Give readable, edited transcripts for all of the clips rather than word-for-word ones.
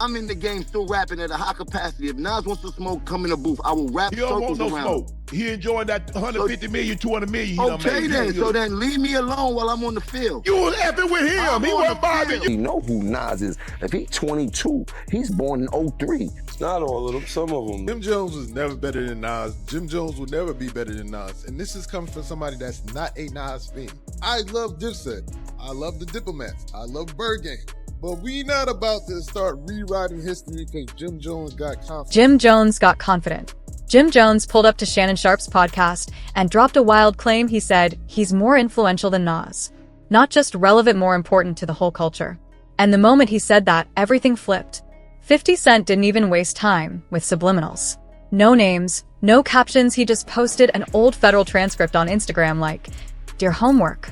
I'm in the game still rapping at a high capacity. If Nas wants to smoke, come in the booth. I will rap He don't want circles no around. smoke. He enjoying that 150 million, 200 million he done Okay made. then, so then leave me alone while I'm on the field. You was effing with him. He wasn't bothering you. You know who Nas is. If he's 22, he's born in 03. Not all of them, some of them. Jim Jones was never better than Nas. Jim Jones will never be better than Nas. And this is coming from somebody that's not a Nas fan. I love Dipset. I love the Diplomats. I love Bird Game. But we not about to start rewriting history because Jim Jones got confident. Jim Jones got confident. Jim Jones pulled up to Shannon Sharpe's podcast and dropped a wild claim. He said he's more influential than Nas. Not just relevant, more important to the whole culture. And the moment he said that, everything flipped. 50 Cent didn't even waste time with subliminals. No names, no captions, he just posted an old federal transcript on Instagram like, "Dear homework."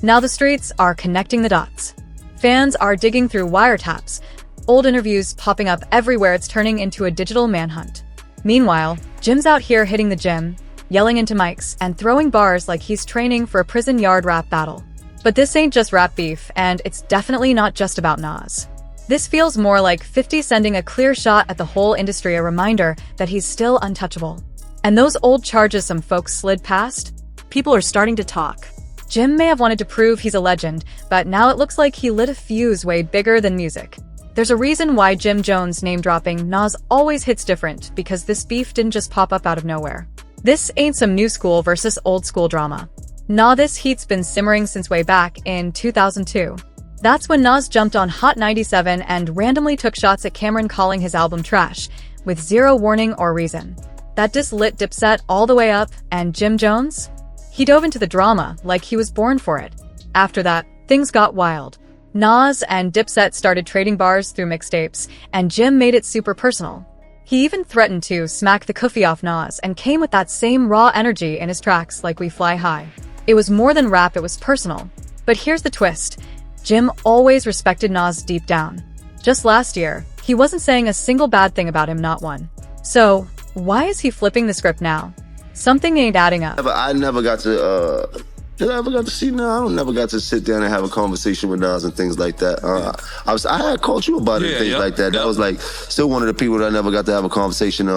Now the streets are connecting the dots. Fans are digging through wiretaps, old interviews popping up everywhere. It's turning into a digital manhunt. Meanwhile, Jim's out here hitting the gym, yelling into mics, and throwing bars like he's training for a prison yard rap battle. But this ain't just rap beef, and it's definitely not just about Nas. This feels more like 50 sending a clear shot at the whole industry, a reminder that he's still untouchable. And those old charges some folks slid past? People are starting to talk. Jim may have wanted to prove he's a legend, but now it looks like he lit a fuse way bigger than music. There's a reason why Jim Jones name-dropping Nas always hits different, because this beef didn't just pop up out of nowhere. This ain't some new school versus old school drama. Nah, this heat's been simmering since way back in 2002. That's when Nas jumped on Hot 97 and randomly took shots at Cameron, calling his album trash, with zero warning or reason. That diss lit Dipset all the way up, and Jim Jones? He dove into the drama like he was born for it. After that, things got wild. Nas and Dipset started trading bars through mixtapes, and Jim made it super personal. He even threatened to smack the kufi off Nas and came with that same raw energy in his tracks like We Fly High. It was more than rap, it was personal. But here's the twist. Jim always respected Nas deep down. Just last year, he wasn't saying a single bad thing about him, not one. So, why is he flipping the script now? Something ain't adding up. I never got to, did I ever got to see Nas? I never got to sit down and have a conversation with Nas and things like that. I had called you about it and things like that. That was like, still one of the people that I never got to have a conversation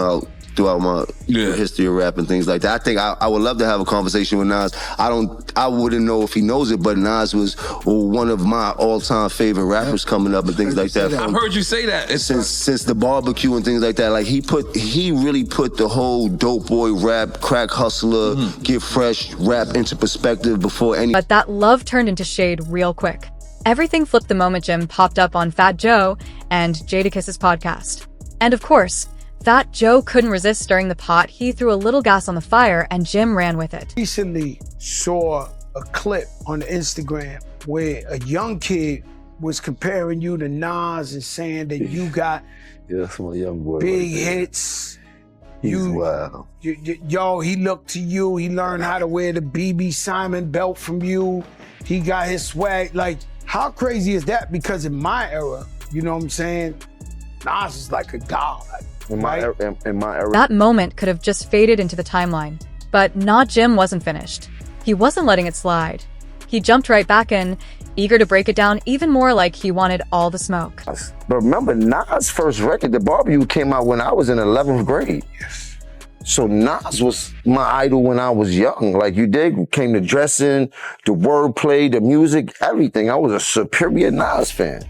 throughout my history of rap and things like that. I think I would love to have a conversation with Nas. I wouldn't know if he knows it, but Nas was one of my all-time favorite rappers coming up and things like that. I heard you say that. Since the barbecue and things like that. Like he really put the whole dope boy rap, crack hustler, get fresh rap into perspective before any. But that love turned into shade real quick. Everything flipped the moment Jim popped up on Fat Joe and Jadakiss's podcast. And of course, Fat Joe couldn't resist stirring the pot. He threw a little gas on the fire and Jim ran with it. Recently saw a clip on Instagram where a young kid was comparing you to Nas and saying that you got that's my young boy big hits. He's wild. Yo, he looked to you. He learned how to wear the BB Simon belt from you. He got his swag. Like, how crazy is that? Because in my era, you know what I'm saying, Nas is like a god. In my era. That moment could have just faded into the timeline. But nah, Jim wasn't finished. He wasn't letting it slide. He jumped right back in, eager to break it down even more, like he wanted all the smoke. But remember, Nas' first record, The Barbecue, came out when I was in 11th grade. Yes. So Nas was my idol when I was young. Like you did, came to dressing, the wordplay, the music, everything. I was a superior Nas fan.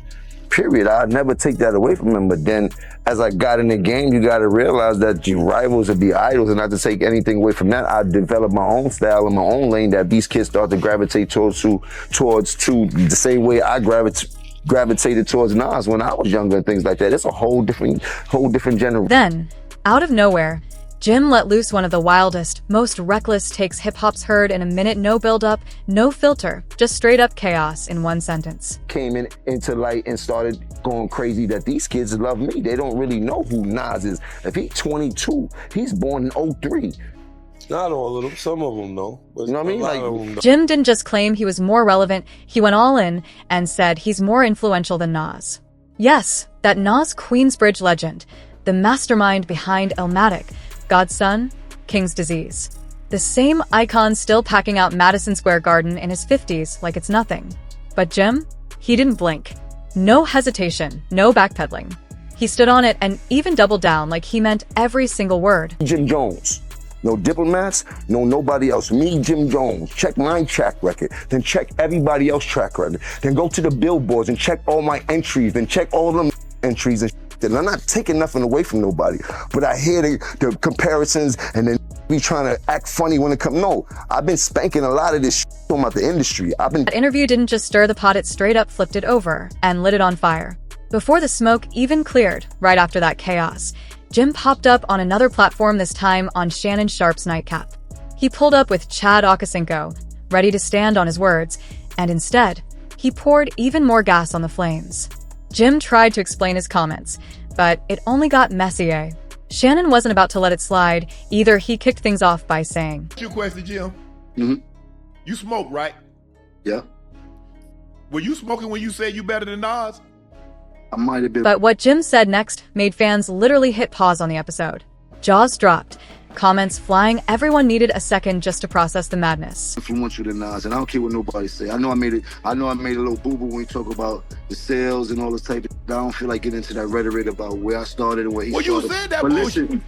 Period. I'd never take that away from him. But then as I got in the game, you got to realize that your rivals would be idols, and not to take anything away from that. I developed my own style and my own lane that these kids start to gravitate towards the same way I gravitated towards Nas when I was younger and things like that. It's a whole different generation. Then, out of nowhere, Jim let loose one of the wildest, most reckless takes hip-hop's heard in a minute. No build-up, no filter, just straight-up chaos in one sentence. Came into light and started going crazy that these kids love me. They don't really know who Nas is. If he's 22, he's born in 03. Not all of them, some of them though. You know what I mean? Like, Jim didn't just claim he was more relevant, he went all in and said he's more influential than Nas. Yes, that Nas Queensbridge legend, the mastermind behind Illmatic, God's Son, King's Disease. The same icon still packing out Madison Square Garden in his 50s like it's nothing. But Jim? He didn't blink. No hesitation, no backpedaling. He stood on it and even doubled down like he meant every single word. Jim Jones. No diplomats, no nobody else. Me, Jim Jones. Check my track record, then check everybody else's track record. Then go to the billboards and check all my entries, then check all them entries and and I'm not taking nothing away from nobody. But I hear the comparisons and then be trying to act funny when it comes. No, I've been spanking a lot of this about the industry. That interview didn't just stir the pot, it straight up flipped it over and lit it on fire. Before the smoke even cleared, right after that chaos, Jim popped up on another platform, this time on Shannon Sharpe's nightcap. He pulled up with Chad Okosinko, ready to stand on his words, and instead, he poured even more gas on the flames. Jim tried to explain his comments, but it only got messier. Shannon wasn't about to let it slide. Either he kicked things off by saying, Your question, Jim. Mm-hmm. You smoke, right? Yeah. Were you smoking when you said you better than Nas? I might have been. But what Jim said next made fans literally hit pause on the episode. Jaws dropped, comments flying. Everyone needed a second just to process the madness. Influential than Nas, and I don't care what nobody say. I know I made a little boo-boo when we talk about the sales and all this type of. I don't feel like getting into that rhetoric about where I started and where he started. Well, you said that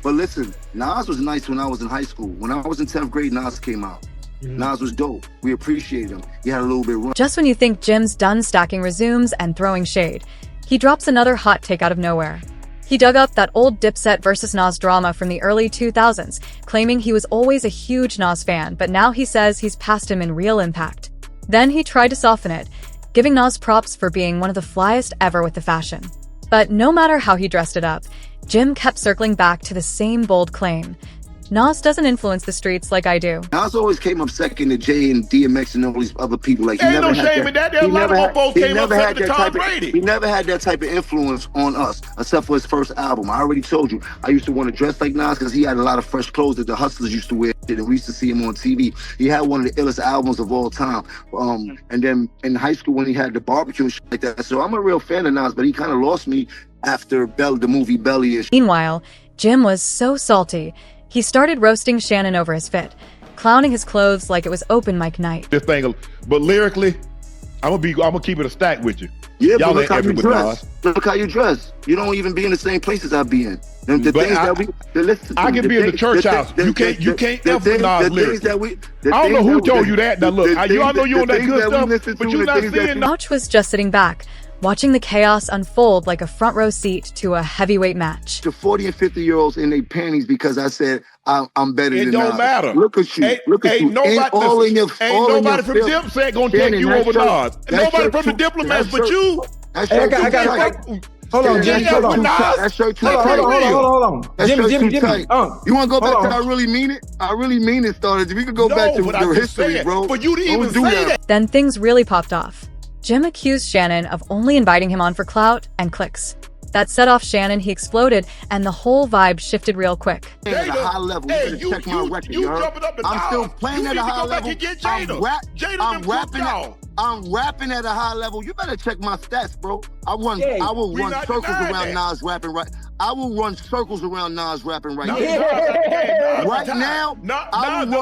but listen, Nas was nice when I was in high school. When I was in 10th grade, Nas came out. Nas was dope. We appreciated him. He had a little bit run. Just when you think Jim's done stacking resumes and throwing shade, he drops another hot take out of nowhere. He dug up that old Dipset versus Nas drama from the early 2000s, claiming he was always a huge Nas fan, but now he says he's passed him in real impact. Then he tried to soften it, giving Nas props for being one of the flyest ever with the fashion. But no matter how he dressed it up, Jim kept circling back to the same bold claim. Nas doesn't influence the streets like I do. Nas always came up second to Jay and DMX and all these other people. Like, ain't no shame in that. There's a lot of folks came up second to Tom Brady. He never had that type of influence on us, except for his first album. I already told you, I used to want to dress like Nas because he had a lot of fresh clothes that the hustlers used to wear, and we used to see him on TV. He had one of the illest albums of all time. And then in high school when he had the barbecue and shit like that. So I'm a real fan of Nas, but he kind of lost me after the movie Belly-ish. Meanwhile, Jim was so salty. He started roasting Shannon over his fit, clowning his clothes like it was open mic night. This thing, but lyrically, I'm gonna keep it a stack with you. Yeah, y'all but look how you with dress. Nas. Look how you dress. You don't even be in the same places I be in. I can be in the church house. You can't F with Nas lyrics. I don't know who told you that. Now look, I know you on that good stuff, but you not seeing. Ouch was just sitting back, watching the chaos unfold like a front row seat to a heavyweight match. To 40 and 50-year-olds in their panties because I said I'm better than Nas. It don't matter. Look at you. Look at you. Nobody from Dipset gonna take you over Nas. Nobody from the Diplomats but you. I got Hold on, Jim. Hold on. That shirt too tight. Hold on. Jimmy. You want to go back to I Really Mean It? I Really Mean It started. We could go back to the history, bro. But you didn't even say that. Then things really popped off. Jim accused Shannon of only inviting him on for clout and clicks. That set off Shannon, he exploded, and the whole vibe shifted real quick. At a high level, you check my record, I'm still playing at a high level. I'm rapping at a high level. You better check my stats, bro. I will run circles around Nas rapping right. I will run circles around Nas rapping right now. Right now, I will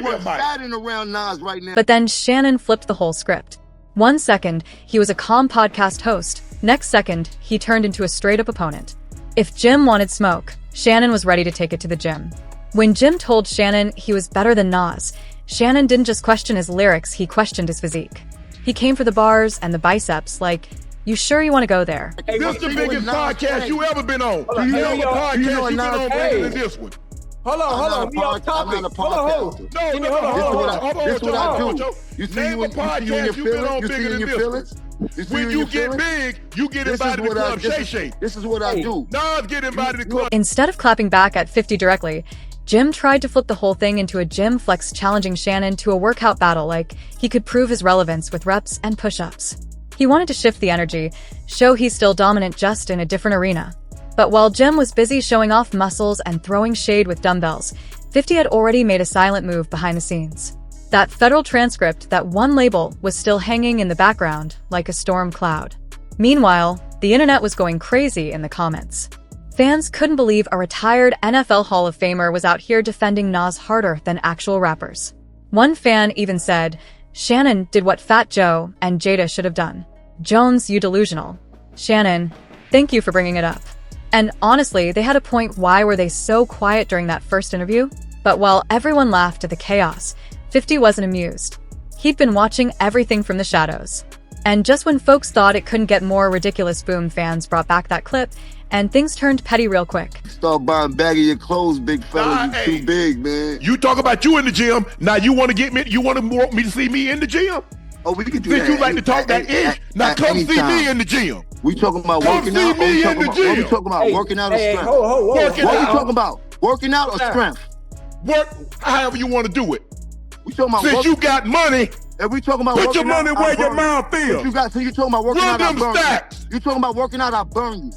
run Saturn around Nas right now. But then Shannon flipped the whole script. 1 second, he was a calm podcast host. Next second, he turned into a straight-up opponent. If Jim wanted smoke, Shannon was ready to take it to the gym. When Jim told Shannon he was better than Nas, Shannon didn't just question his lyrics, he questioned his physique. He came for the bars and the biceps, like, you sure you want to go there? Hey, this is the biggest podcast you ever been on. Do you know what podcast you been on better than this one? Hold on. We on topic. Hold on. This is what I do. You see you in your feelings? When you get big, you get invited to Club Shay Shay. This is what I do. Nas get invited to Club. Instead of clapping back at 50 directly, Jim tried to flip the whole thing into a gym flex, challenging Shannon to a workout battle like he could prove his relevance with reps and push-ups. He wanted to shift the energy, show he's still dominant just in a different arena. But while Jim was busy showing off muscles and throwing shade with dumbbells, 50 had already made a silent move behind the scenes. That federal transcript, that one label, was still hanging in the background like a storm cloud. Meanwhile, the internet was going crazy in the comments. Fans couldn't believe a retired NFL Hall of Famer was out here defending Nas harder than actual rappers. One fan even said, Shannon did what Fat Joe and Jada should have done. Jones, you delusional. Shannon, thank you for bringing it up. And honestly, they had a point. Why were they so quiet during that first interview? But while everyone laughed at the chaos, 50 wasn't amused. He'd been watching everything from the shadows. And just when folks thought it couldn't get more ridiculous, boom, fans brought back that clip, and things turned petty real quick. Start buying baggy your clothes, big fella. You too big, man. You talk about you in the gym. Now you want to get me? You want me to see me in the gym? Oh, we can do Since that. you like to talk that ish, now come see me in the gym. We talking about working out. Me in the gym. We talking about working out or strength? What we talking about? Working out or strength? Work however you want to do it. We talking about since you got money. And we talking about put your money where your mouth is. So you talking about working out? I burn you. You talking about working out? I burn you.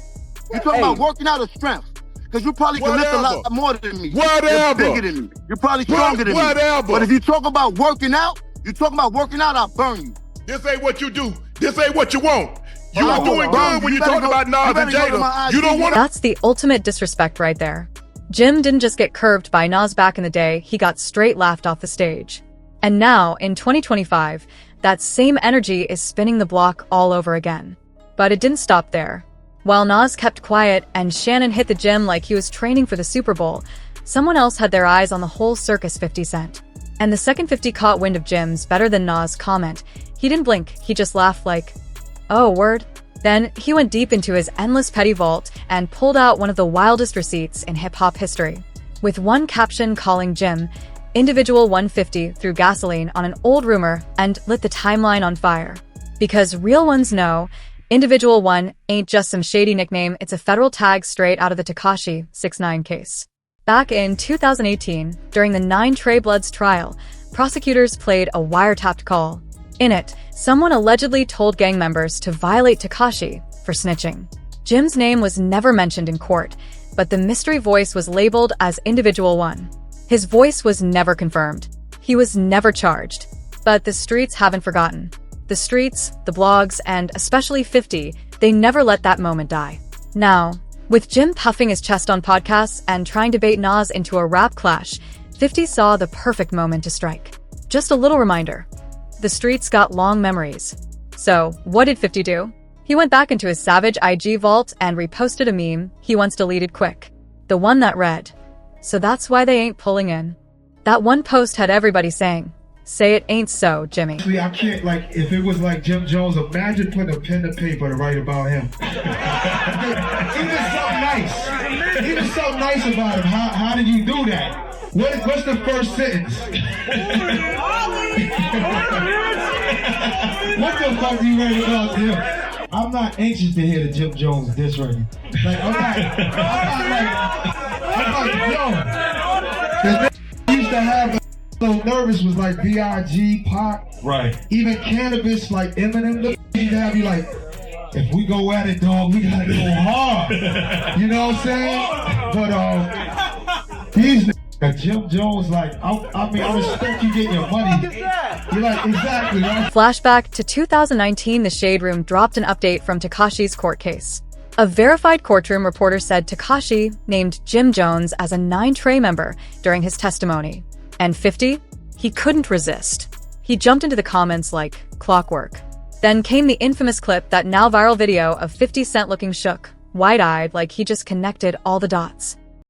You talking about working out or strength? Because you probably can lift a lot more than me. Whatever. You're bigger than me. You're probably stronger than me. But if you talk about working out, you talking about working out, I'll burn you. This ain't what you do. This ain't what you want. You are doing good when you talk about Nas and Jada. You don't want to. That's the ultimate disrespect right there. Jim didn't just get curved by Nas back in the day, he got straight laughed off the stage. And now, in 2025, that same energy is spinning the block all over again. But it didn't stop there. While Nas kept quiet and Shannon hit the gym like he was training for the Super Bowl, someone else had their eyes on the whole circus. 50 Cent. And the second 50 caught wind of Jim's better than Nas comment, he didn't blink, he just laughed like, oh, word? Then he went deep into his endless petty vault and pulled out one of the wildest receipts in hip-hop history. With one caption calling Jim, Individual 150 threw gasoline on an old rumor and lit the timeline on fire. Because real ones know, Individual 1 ain't just some shady nickname, it's a federal tag straight out of the Tekashi 6ix9ine case. Back in 2018, during the 9 Trey Bloods trial, prosecutors played a wiretapped call. In it, someone allegedly told gang members to violate Tekashi for snitching. Jim's name was never mentioned in court, but the mystery voice was labeled as Individual 1. His voice was never confirmed. He was never charged. But the streets haven't forgotten. The streets, the blogs, and especially 50, they never let that moment die. Now, with Jim puffing his chest on podcasts and trying to bait Nas into a rap clash, 50 saw the perfect moment to strike. Just a little reminder. The streets got long memories. So, what did 50 do? He went back into his savage IG vault and reposted a meme he once deleted quick. The one that read, "So that's why they ain't pulling in." That one post had everybody saying, "Say it ain't so, Jimmy." I can't, like, if it was like Jim Jones, imagine putting a pen to paper to write about him. He was so nice. He was so nice about him. How did you do that? What's the first sentence? What the fuck you writing about him? I'm not anxious to hear the Jim Jones diss record. Like, I'm like, yo. Used to have so nervous was like B.I.G., Pac. Right. Even Cannabis, like Eminem, used to have you like, if we go at it, dog, we gotta go hard. You know what I'm saying? But these Jim Jones, like, I mean, I respect you getting your money. You're like, exactly, right? Flashback to 2019, the Shade Room dropped an update from Tekashi's court case. A verified courtroom reporter said Tekashi named Jim Jones as a 9 Trey member during his testimony. And 50? He couldn't resist. He jumped into the comments like clockwork. Then came the infamous clip, that now viral video of 50 Cent looking shook, wide-eyed like he just connected all the dots.